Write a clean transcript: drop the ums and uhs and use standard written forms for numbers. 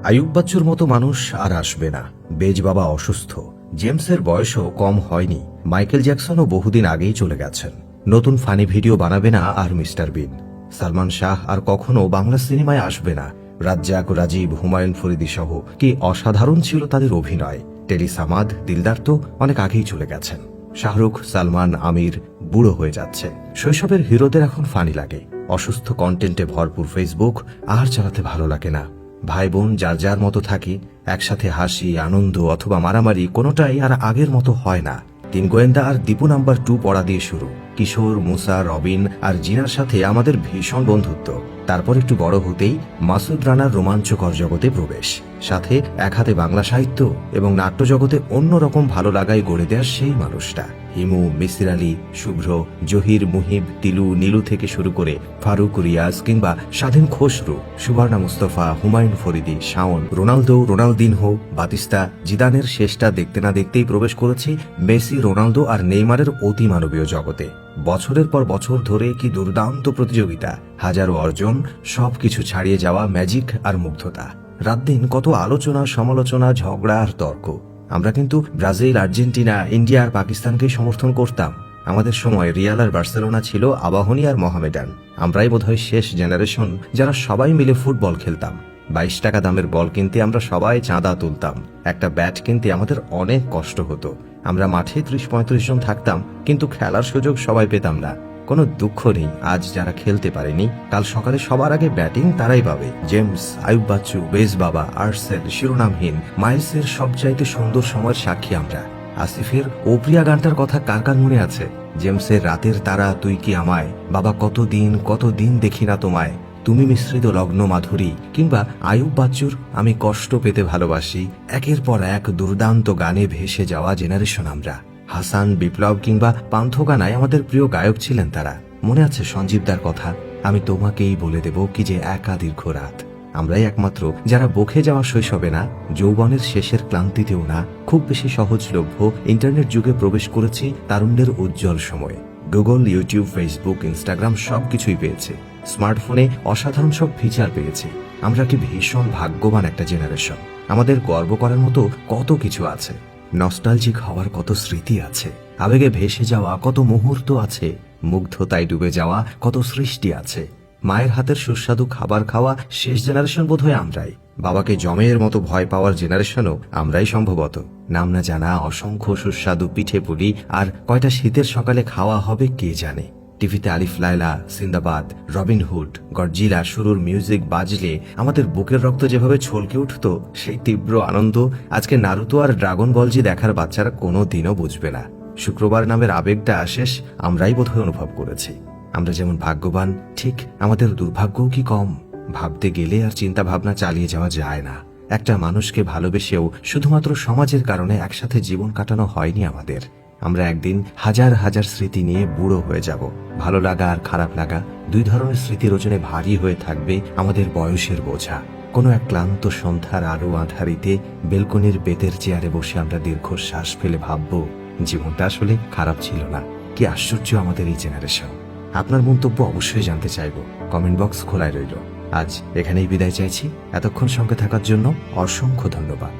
আয়ুব বাচ্চুর মতো মানুষ আর আসবে না। বেজ বাবা অসুস্থ, জেমসের বয়সও কম হয়নি, মাইকেল জ্যাকসনও বহুদিন আগেই চলে গেছেন। নতুন ফানি ভিডিও বানাবে না আর মিস্টার বিন। সালমান শাহ আর কখনো বাংলা সিনেমায় আসবে না। রাজ্জাক, রাজীব, হুমায়ুন ফরিদি সহ কি অসাধারণ ছিল তাদের অভিনয়। টেলি সামাদ, দিলদার তো অনেক আগেই চলে গেছেন। শাহরুখ, সালমান, আমির বুড়ো হয়ে যাচ্ছে। শৈশবের হিরোদের এখন ফানি লাগে। অসুস্থ কন্টেন্টে ভরপুর ফেসবুক আর চালাতে ভালো লাগে না। ভাই বোন যার যার মতো থাকি, একসাথে হাসি, আনন্দ অথবা মারামারি কোনোটাই আর আগের মতো হয় না। তিন গোয়েন্দা আর দীপু নাম্বার 2 পড়া দিয়ে শুরু। কিশোর, মুসা, রবিন আর জিনার সাথে আমাদের ভীষণ বন্ধুত্ব। তারপর একটু বড় হতেই মাসুদ রানার রোমাঞ্চকর জগতে প্রবেশ, সাথে এক হাতে বাংলা সাহিত্য এবং নাট্য জগতে অন্যরকম ভালো লাগায় গড়ে দেওয়ার সেই মানুষটা। হিমু, মিসির আলী, শুভ্র, জহির, মুহিব, তিলু, নীলু থেকে শুরু করে ফারুক, রিয়াজ কিংবা Swadhin Khasru, Subarna Mustafa, Humayun Faridi, Shaon, Ronaldo, Ronaldinho, Batista, জিদানের শেষটা দেখতে না দেখতেই প্রবেশ করেছি মেসি, রোনালদো আর নেইমারের অতি মানবীয় জগতে। বছরের পর বছর ধরে কি দুর্দান্ত প্রতিযোগিতা, হাজারো অর্জন, সবকিছু ছাড়িয়ে যাওয়া ম্যাজিক আর মুগ্ধতা। রাত দিন কত আলোচনা, সমালোচনা, ঝগড়া আর তর্ক। আমরা কিন্তু ব্রাজিল, আর্জেন্টিনা, ইন্ডিয়া আর পাকিস্তানকেই সমর্থন করতাম। আমাদের সময় রিয়াল আর বার্সেলোনা ছিল আবাহনী আর মোহামেডান। আমরাই বোধহয় শেষ জেনারেশন যারা সবাই মিলে ফুটবল খেলতাম। 22 টাকা দামের বল কিনতে আমরা সবাই চাঁদা তুলতাম। একটা ব্যাট কিনতে আমাদের অনেক কষ্ট হতো। আমরা মাঠে 30-35 জন থাকতাম, কিন্তু খেলার সুযোগ সবাই পেতাম না। কোনো দুঃখ নেই, আজ যারা খেলতে পারেনি কাল সকালে সবার আগে ব্যাটিং তারাই পাবে। জেমস, আয়ুব বাচ্চু, বেজ বাবা, আর্টসেল, শিরোনামহীন, মাইলসের সবচাইতে সুন্দর সময়ের সাক্ষী আমরা। আসিফের ও প্রিয়া গানটার কথা কার কার মনে আছে? জেমসের রাতের তারা তুই কি আমায়, বাবা কতদিন দেখি না তোমায়, তুমি মিশ্রিত লগ্ন মাধুরী, কিংবা আয়ুব বাচ্চুর আমি কষ্ট পেতে ভালোবাসি। একের পর এক দুর্দান্ত গানে ভেসে যাওয়া জেনারেশন আমরা। হাসান, বিপ্লব কিংবা পান্থগানায় আমাদের প্রিয় গায়ক ছিলেন তারা। মনে আছে সঞ্জীবদার কথা, আমি তোমাকেই বলে দেব কি যে একা দীর্ঘ রাত। আমরাই একমাত্র যারা বকে যাওয়া শৈশবে না, যৌবনের শেষের ক্লান্তিতেও না, খুব বেশি সহজলভ্য ইন্টারনেট যুগে প্রবেশ করেছি তারুণ্যের উজ্জ্বল সময়ে। গুগল, ইউটিউব, ফেসবুক, ইনস্টাগ্রাম সবকিছুই পেয়েছে। স্মার্টফোনে অসাধারণ সব ফিচার পেয়েছে। আমরা কি ভীষণ ভাগ্যবান একটা জেনারেশন। আমাদের গর্ব করার মতো কত কিছু আছে। নস্টালজিক হওয়ার কত স্মৃতি আছে। আবেগে ভেসে যাওয়া কত মুহূর্ত আছে। মুগ্ধতায় ডুবে যাওয়া কত সৃষ্টি আছে। মায়ের হাতের সুস্বাদু খাবার খাওয়া শেষ জেনারেশন বোধহয় আমরাই। বাবাকে জমের মতো ভয় পাওয়ার জেনারেশনও আমরাই সম্ভবত। নাম না জানা অসংখ্য সুস্বাদু পিঠে পুলি আর কয়টা শীতের সকালে খাওয়া হবে কে জানে। টিভিতে আলিফ লায়লা, সিন্দাবাদ, রবিনহুড, গডজিলা শুরুর মিউজিক বাজলে আমাদের বুকের রক্ত যেভাবে ছলকে উঠত, সেই তীব্র আনন্দ আজকে নারুতো আর ড্রাগন বলজি দেখার বাচ্চারা কোনো দিনও বুঝবে না। শুক্রবার নামের আবেগটা শেষ আমরাই বোধহয় অনুভব করেছি। আমরা যেমন ভাগ্যবান, ঠিক আমাদের দুর্ভাগ্যও কি কম? ভাবতে গেলে আর চিন্তা ভাবনা চালিয়ে যাওয়া যায় না। একটা মানুষকে ভালোবেসেও শুধুমাত্র সমাজের কারণে একসাথে জীবন কাটানো হয়নি আমাদের। আমরা একদিন হাজার হাজার স্মৃতি নিয়ে বুড়ো হয়ে যাব। ভালো লাগা আর খারাপ লাগা দুই ধরনের স্মৃতির ওজনে ভারী হয়ে থাকবে আমাদের বয়সের বোঝা। কোনো এক ক্লান্ত সন্ধ্যার আলো আঁধারিতে বেলকনির বেতের চেয়ারে বসে আমরা দীর্ঘশ্বাস ফেলে ভাবব, জীবনটা আসলে খারাপ ছিল না। কি আশ্চর্য আমাদের এই জেনারেশন। আপনার মন্তব্য অবশ্যই জানতে চাইব। কমেন্ট বক্স খোলাই রইল। আজ এখানেই বিদায় চাইছি। এতক্ষণ সঙ্গে থাকার জন্য অসংখ্য ধন্যবাদ।